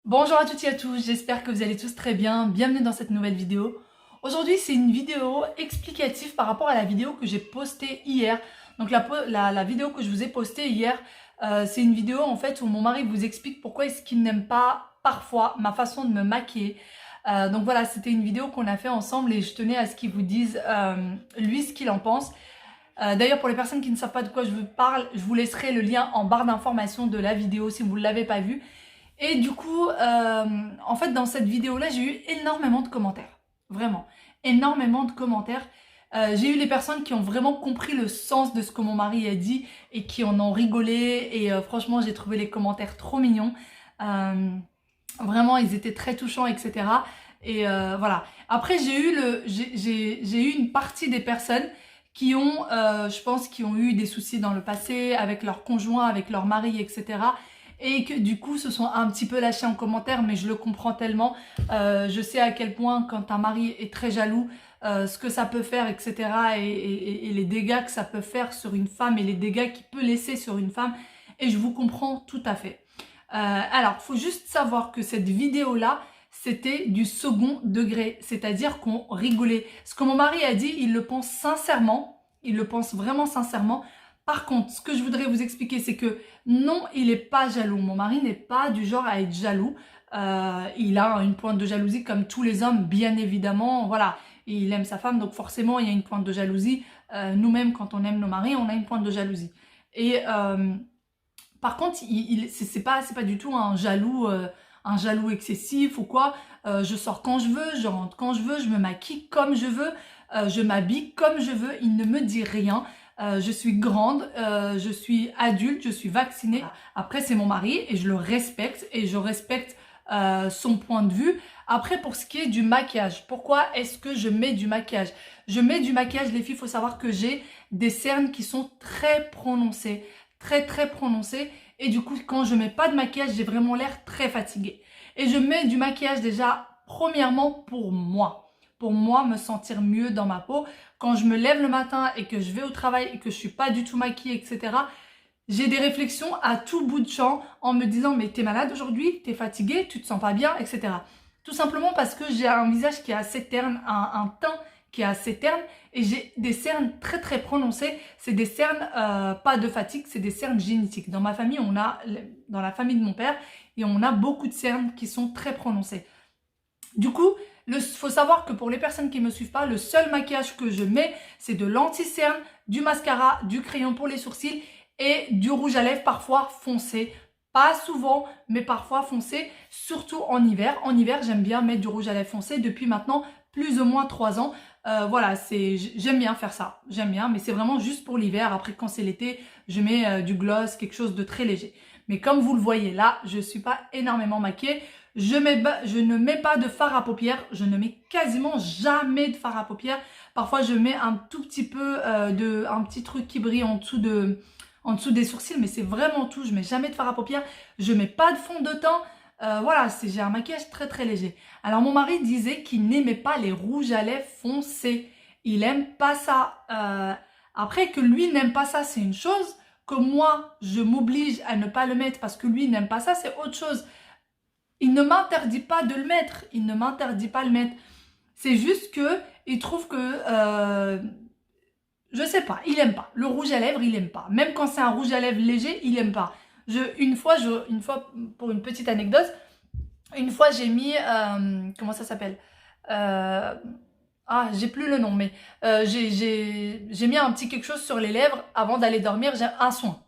Bonjour à toutes et à tous, j'espère que vous allez tous très bien. Bienvenue dans cette nouvelle vidéo. Aujourd'hui, c'est une vidéo explicative par rapport à la vidéo que j'ai postée hier. Donc la vidéo que je vous ai postée hier, c'est une vidéo en fait où mon mari vous explique pourquoi est-ce qu'il n'aime pas parfois ma façon de me maquiller. Donc voilà, c'était une vidéo qu'on a fait ensemble et je tenais à ce qu'il vous dise lui ce qu'il en pense. D'ailleurs, pour les personnes qui ne savent pas de quoi je vous parle, je vous laisserai le lien en barre d'information de la vidéo si vous ne l'avez pas vue. Et du coup, en fait, dans cette vidéo-là, j'ai eu énormément de commentaires. Vraiment, énormément de commentaires. J'ai eu les personnes qui ont vraiment compris le sens de ce que mon mari a dit et qui en ont rigolé. Et franchement, j'ai trouvé les commentaires trop mignons. Euh, Vraiment, ils étaient très touchants, etc. Et voilà. Après, j'ai eu une partie des personnes qui ont, je pense, qui ont eu des soucis dans le passé avec leur conjoint, avec leur mari, etc. Et que du coup se sont un petit peu lâchés en commentaire, mais je le comprends tellement. Je sais à quel point quand un mari est très jaloux, ce que ça peut faire, etc. Et les dégâts que ça peut faire sur une femme et les dégâts qu'il peut laisser sur une femme. Et je vous comprends tout à fait. Alors, faut juste savoir que cette vidéo-là, c'était du second degré, c'est-à-dire qu'on rigolait. Ce que mon mari a dit, il le pense sincèrement, il le pense vraiment sincèrement. Par contre, ce que je voudrais vous expliquer, c'est que non, il n'est pas jaloux. Mon mari n'est pas du genre à être jaloux. Il a une pointe de jalousie comme tous les hommes, bien évidemment. Voilà, il aime sa femme, donc forcément, il y a une pointe de jalousie. Nous-mêmes, quand on aime nos maris, on a une pointe de jalousie. Et par contre, c'est pas du tout un jaloux excessif ou quoi. Je sors quand je veux, je rentre quand je veux, je me maquille comme je veux, je m'habille comme je veux. Il ne me dit rien. Je suis grande, je suis adulte, je suis vaccinée. Après, c'est mon mari et je le respecte et je respecte son point de vue. Après, pour ce qui est du maquillage, pourquoi est-ce que je mets du maquillage? Je mets du maquillage, les filles, il faut savoir que j'ai des cernes qui sont très prononcées, très prononcées. Et du coup, quand je mets pas de maquillage, j'ai vraiment l'air très fatiguée. Et je mets du maquillage déjà, premièrement, pour moi. Pour moi, me sentir mieux dans ma peau. Quand je me lève le matin et que je vais au travail et que je suis pas du tout maquillée, etc., j'ai des réflexions à tout bout de champ en me disant mais t'es malade aujourd'hui, t'es fatiguée, tu te sens pas bien, etc. Tout simplement parce que j'ai un visage qui est assez terne, un teint qui est assez terne et j'ai des cernes très prononcées. C'est des cernes pas de fatigue, c'est des cernes génétiques. Dans ma famille, dans la famille de mon père, et on a beaucoup de cernes qui sont très prononcées. Du coup, il faut savoir que pour les personnes qui ne me suivent pas, le seul maquillage que je mets, c'est de l'anti-cerne, du mascara, du crayon pour les sourcils et du rouge à lèvres parfois foncé. Pas souvent, mais parfois foncé, surtout en hiver. En hiver, j'aime bien mettre du rouge à lèvres foncé depuis maintenant plus ou moins 3 ans. Voilà, j'aime bien faire ça. J'aime bien, mais c'est vraiment juste pour l'hiver. Après, quand c'est l'été, je mets du gloss, quelque chose de très léger. Mais comme vous le voyez là, je ne suis pas énormément maquillée. Je ne mets pas de fard à paupières. Je ne mets quasiment jamais de fard à paupières. Parfois, je mets un tout petit peu un petit truc qui brille en dessous des sourcils, mais c'est vraiment tout. Je mets jamais de fard à paupières. Je mets pas de fond de teint. Voilà, j'ai un maquillage très léger. Alors mon mari disait qu'il n'aimait pas les rouges à lèvres foncés. Il aime pas ça. Après que lui n'aime pas ça, c'est une chose. Que moi, je m'oblige à ne pas le mettre parce que lui n'aime pas ça, c'est autre chose. Il ne m'interdit pas de le mettre. Il ne m'interdit pas de le mettre. C'est juste que il trouve que je sais pas, il aime pas. Le rouge à lèvres, il aime pas. Même quand c'est un rouge à lèvres léger, il aime pas. Une fois, pour une petite anecdote, une fois j'ai mis, comment ça s'appelle j'ai plus le nom, mais j'ai mis un petit quelque chose sur les lèvres avant d'aller dormir, j'ai un soin.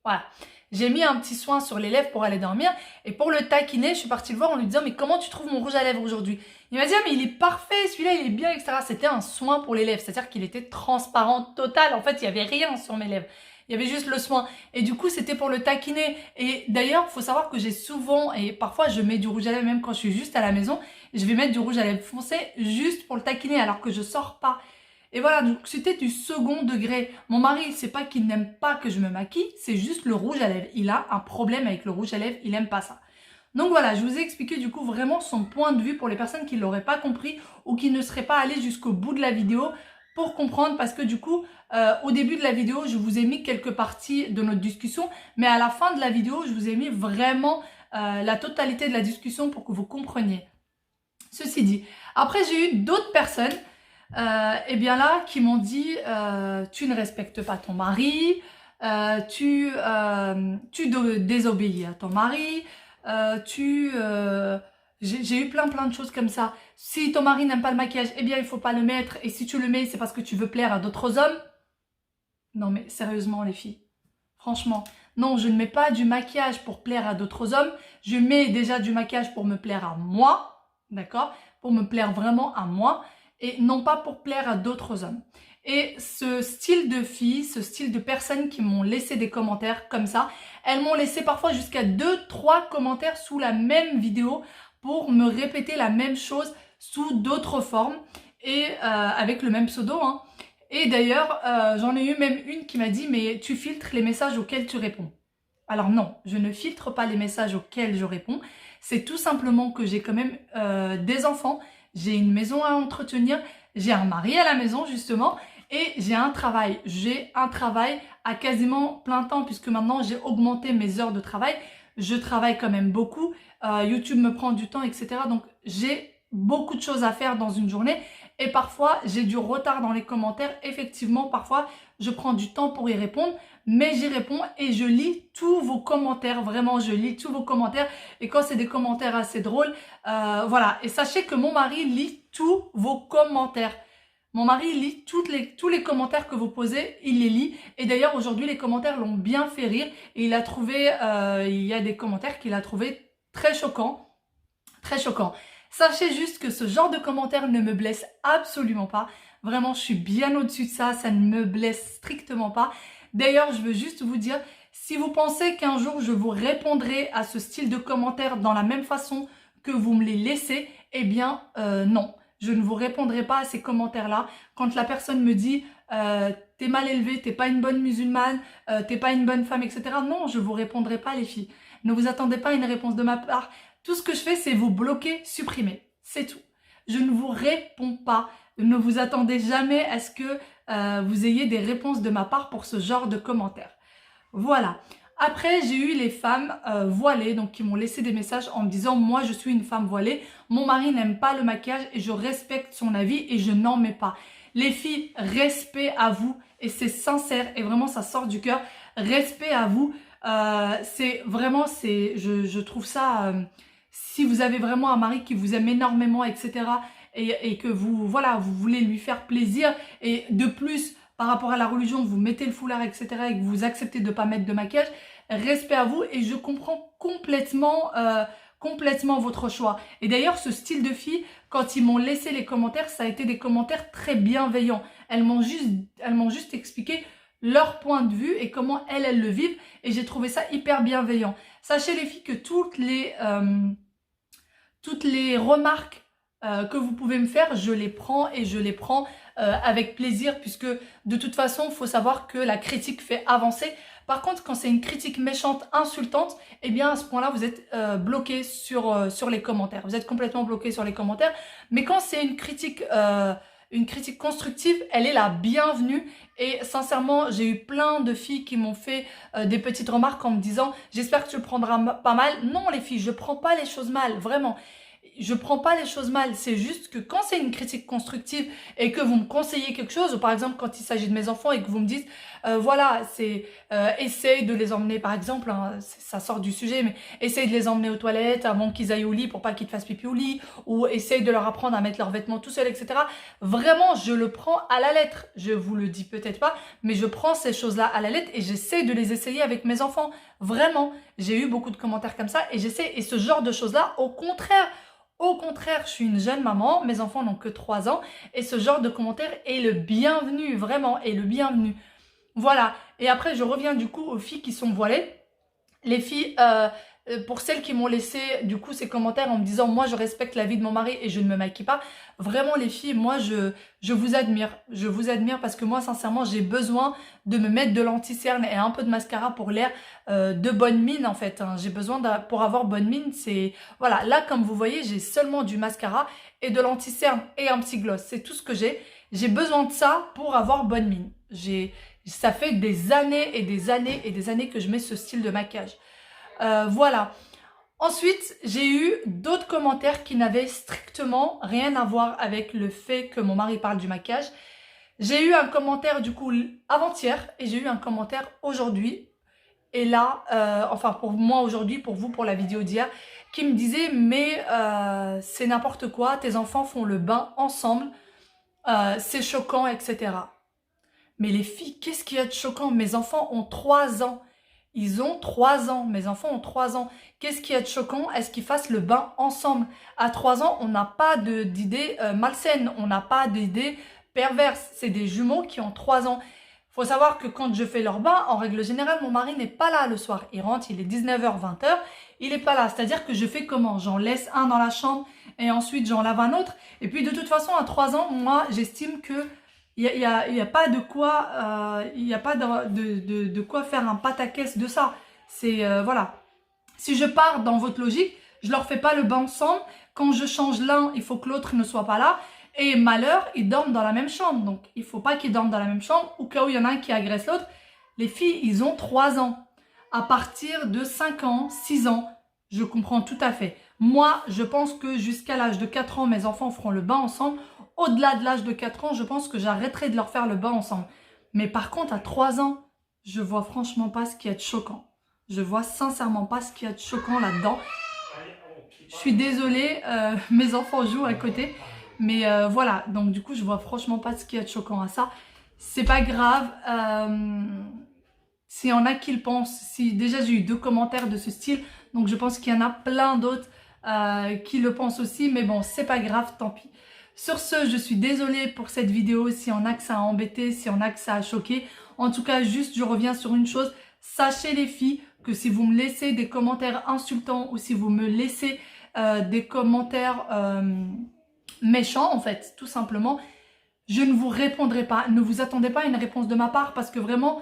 Voilà. J'ai mis un petit soin sur les lèvres pour aller dormir. Et pour le taquiner, je suis partie le voir en lui disant mais comment tu trouves mon rouge à lèvres aujourd'hui? Il m'a dit ah mais il est parfait, celui-là il est bien, etc. C'était un soin pour les lèvres, c'est-à-dire qu'il était transparent total. En fait, il n'y avait rien sur mes lèvres. Il y avait juste le soin. Et du coup, c'était pour le taquiner. Et d'ailleurs, il faut savoir que j'ai souvent, et parfois je mets du rouge à lèvres même quand je suis juste à la maison, je vais mettre du rouge à lèvres foncé juste pour le taquiner alors que je sors pas. Et voilà, donc c'était du second degré. Mon mari, c'est pas qu'il n'aime pas que je me maquille, c'est juste le rouge à lèvres. Il a un problème avec le rouge à lèvres, il aime pas ça. Donc voilà, je vous ai expliqué du coup vraiment son point de vue pour les personnes qui ne l'auraient pas compris ou qui ne seraient pas allées jusqu'au bout de la vidéo pour comprendre parce que du coup, au début de la vidéo, je vous ai mis quelques parties de notre discussion, mais à la fin de la vidéo, je vous ai mis vraiment la totalité de la discussion pour que vous compreniez. Ceci dit, après j'ai eu d'autres personnes et bien là qui m'ont dit tu ne respectes pas ton mari, tu désobéis à ton mari, j'ai eu plein de choses comme ça. Si ton mari n'aime pas le maquillage, eh bien il faut pas le mettre, et si tu le mets c'est parce que tu veux plaire à d'autres hommes. Non mais sérieusement les filles, franchement, non, je ne mets pas du maquillage pour plaire à d'autres hommes, je mets déjà du maquillage pour me plaire à moi, d'accord, pour me plaire vraiment à moi, et non pas pour plaire à d'autres hommes. Et ce style de filles, ce style de personnes qui m'ont laissé des commentaires comme ça, elles m'ont laissé parfois jusqu'à 2-3 commentaires sous la même vidéo pour me répéter la même chose sous d'autres formes et avec le même pseudo, hein. Et d'ailleurs, j'en ai eu même une qui m'a dit « mais tu filtres les messages auxquels tu réponds ». Alors non, je ne filtre pas les messages auxquels je réponds. C'est tout simplement que j'ai quand même des enfants, j'ai une maison à entretenir, j'ai un mari à la maison justement, et j'ai un travail. J'ai un travail à quasiment plein temps puisque maintenant j'ai augmenté mes heures de travail. Je travaille quand même beaucoup, YouTube me prend du temps, etc. Donc j'ai beaucoup de choses à faire dans une journée et parfois j'ai du retard dans les commentaires. Effectivement, parfois je prends du temps pour y répondre, mais j'y réponds et je lis tous vos commentaires. Vraiment, je lis tous vos commentaires et quand c'est des commentaires assez drôles, voilà. Et sachez que mon mari lit tous vos commentaires. Mon mari lit tous les commentaires que vous posez, il les lit. Et d'ailleurs, aujourd'hui, les commentaires l'ont bien fait rire. Et il a trouvé, il y a des commentaires qu'il a trouvé très choquants. Très choquants. Sachez juste que ce genre de commentaires ne me blesse absolument pas. Vraiment, je suis bien au-dessus de ça. Ça ne me blesse strictement pas. D'ailleurs, je veux juste vous dire, si vous pensez qu'un jour, je vous répondrai à ce style de commentaires dans la même façon que vous me les laissez, eh bien, non. Je ne vous répondrai pas à ces commentaires-là. Quand la personne me dit t'es mal élevée, t'es pas une bonne musulmane, t'es pas une bonne femme, etc. Non, je vous répondrai pas les filles. Ne vous attendez pas à une réponse de ma part. Tout ce que je fais, c'est vous bloquer, supprimer. C'est tout. Je ne vous réponds pas. Ne vous attendez jamais à ce que vous ayez des réponses de ma part pour ce genre de commentaires. Voilà. Après, j'ai eu les femmes voilées, donc qui m'ont laissé des messages en me disant « Moi, je suis une femme voilée, mon mari n'aime pas le maquillage et je respecte son avis et je n'en mets pas. » Les filles, respect à vous et c'est sincère et vraiment ça sort du cœur. Respect à vous, c'est vraiment, je trouve ça, si vous avez vraiment un mari qui vous aime énormément, etc. et que vous, voilà, vous voulez lui faire plaisir et de plus, par rapport à la religion, vous mettez le foulard, etc. et que vous acceptez de ne pas mettre de maquillage, respect à vous et je comprends complètement, complètement votre choix. Et d'ailleurs, ce style de fille, quand ils m'ont laissé les commentaires, ça a été des commentaires très bienveillants. Elles m'ont juste expliqué leur point de vue et comment elles le vivent et j'ai trouvé ça hyper bienveillant. Sachez les filles que toutes les remarques que vous pouvez me faire, je les prends et je les prends avec plaisir puisque de toute façon, il faut savoir que la critique fait avancer. Par contre, quand c'est une critique méchante, insultante, eh bien à ce point-là, vous êtes bloqué sur les commentaires. Vous êtes complètement bloqué sur les commentaires. Mais quand c'est une critique constructive, elle est la bienvenue. Et sincèrement, j'ai eu plein de filles qui m'ont fait des petites remarques en me disant « J'espère que tu le prendras pas mal. » Non les filles, je prends pas les choses mal, vraiment. Je prends pas les choses mal, c'est juste que quand c'est une critique constructive et que vous me conseillez quelque chose, ou par exemple quand il s'agit de mes enfants et que vous me dites voilà, c'est essaye de les emmener par exemple, hein, ça sort du sujet, mais essaye de les emmener aux toilettes avant qu'ils aillent au lit pour pas qu'ils te fassent pipi au lit, ou essaye de leur apprendre à mettre leurs vêtements tout seuls, etc. Vraiment, je le prends à la lettre. Je vous le dis peut-être pas, mais je prends ces choses-là à la lettre et j'essaie de les essayer avec mes enfants. Vraiment, j'ai eu beaucoup de commentaires comme ça et j'essaie, et ce genre de choses-là, au contraire, je suis une jeune maman, mes enfants n'ont que 3 ans et ce genre de commentaire est le bienvenu, vraiment, est le bienvenu. Voilà, et après je reviens du coup aux filles qui sont voilées. Les filles, pour celles qui m'ont laissé du coup ces commentaires en me disant « Moi je respecte la vie de mon mari et je ne me maquille pas », vraiment les filles, moi je vous admire. Je vous admire parce que moi sincèrement j'ai besoin de me mettre de l'anti-cerne et un peu de mascara pour l'air de bonne mine en fait. Hein. J'ai besoin pour avoir bonne mine, c'est... Voilà, là comme vous voyez j'ai seulement du mascara et de l'anti-cerne et un petit gloss. C'est tout ce que j'ai. J'ai besoin de ça pour avoir bonne mine. Ça fait des années et des années et des années que je mets ce style de maquillage. Voilà. Ensuite, j'ai eu d'autres commentaires qui n'avaient strictement rien à voir avec le fait que mon mari parle du maquillage. J'ai eu un commentaire du coup avant-hier et j'ai eu un commentaire aujourd'hui. Et là, enfin pour moi aujourd'hui, pour vous, pour la vidéo d'hier, qui me disait mais c'est n'importe quoi, tes enfants font le bain ensemble, c'est choquant, etc. Mais les filles, qu'est-ce qu'il y a de choquant? Mes enfants ont 3 ans. Ils ont 3 ans, mes enfants ont 3 ans. Qu'est-ce qu'il y a de choquant? Est-ce qu'ils fassent le bain ensemble? À 3 ans, on n'a pas d'idées malsaines, on n'a pas d'idées perverses. C'est des jumeaux qui ont 3 ans. Il faut savoir que quand je fais leur bain, en règle générale, mon mari n'est pas là le soir. Il rentre, il est 19h, 20h, il n'est pas là. C'est-à-dire que je fais comment? J'en laisse un dans la chambre et ensuite j'en lave un autre. Et puis de toute façon, à 3 ans, moi, j'estime que il y a pas de quoi, de quoi faire un pataquès de ça. C'est, voilà. Si je pars dans votre logique, je leur fais pas le bain ensemble. Quand je change l'un, il faut que l'autre ne soit pas là. Et malheur, ils dorment dans la même chambre. Donc, il faut pas qu'ils dorment dans la même chambre. Au cas où il y en a un qui agresse l'autre. Les filles, ils ont 3 ans. À partir de 5 ans, 6 ans, je comprends tout à fait. Moi, je pense que jusqu'à l'âge de 4 ans, mes enfants feront le bain ensemble. Au-delà de l'âge de 4 ans, je pense que j'arrêterai de leur faire le bain ensemble. Mais par contre, à 3 ans, je vois franchement pas ce qu'il y a de choquant. Je vois sincèrement pas ce qu'il y a de choquant là-dedans. Je suis désolée, mes enfants jouent à côté. Mais voilà, donc du coup, je vois franchement pas ce qu'il y a de choquant à ça. C'est pas grave. S'il y en a qui le pensent, si déjà j'ai eu 2 commentaires de ce style, donc je pense qu'il y en a plein d'autres qui le pensent aussi. Mais bon, c'est pas grave, tant pis. Sur ce, je suis désolée pour cette vidéo, s'il y en a que ça a embêté, s'il y en a que ça a choqué. En tout cas, juste, je reviens sur une chose. Sachez les filles que si vous me laissez des commentaires insultants ou si vous me laissez des commentaires méchants, en fait, tout simplement, je ne vous répondrai pas. Ne vous attendez pas à une réponse de ma part parce que vraiment,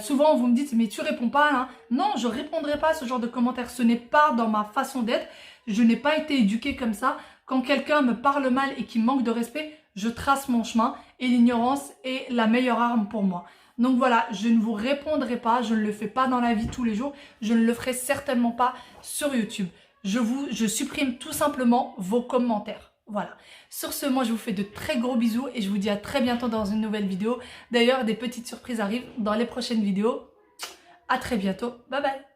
souvent vous me dites mais tu réponds pas hein. Non, je répondrai pas à ce genre de commentaires. Ce n'est pas dans ma façon d'être. Je n'ai pas été éduquée comme ça. Quand quelqu'un me parle mal et qui manque de respect, je trace mon chemin et l'ignorance est la meilleure arme pour moi. Donc voilà, je ne vous répondrai pas, je ne le fais pas dans la vie tous les jours, je ne le ferai certainement pas sur YouTube. Je supprime tout simplement vos commentaires. Voilà. Sur ce, moi je vous fais de très gros bisous et je vous dis à très bientôt dans une nouvelle vidéo. D'ailleurs, des petites surprises arrivent dans les prochaines vidéos. À très bientôt. Bye bye.